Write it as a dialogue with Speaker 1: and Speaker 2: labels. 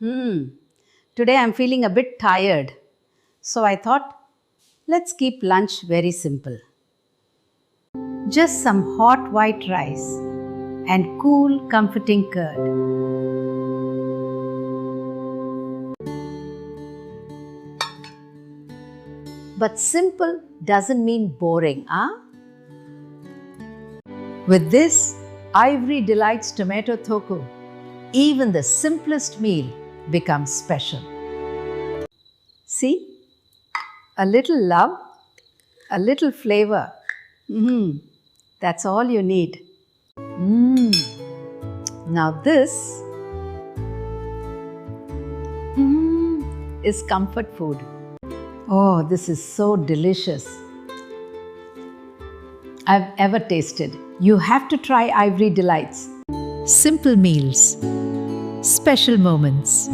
Speaker 1: Hmm. Today I'm feeling a bit tired. So I thought, let's keep lunch very simple. Just some hot white rice and cool, comforting curd. But simple doesn't mean boring, huh? With this Ivory Delights Tomato Toku, even the simplest meal becomes special. See? A little love, a little flavor. That's all you need. Now, this is comfort food. Oh, this is so delicious. I've ever tasted. You have to try Ivory Delights.
Speaker 2: Simple meals, special moments.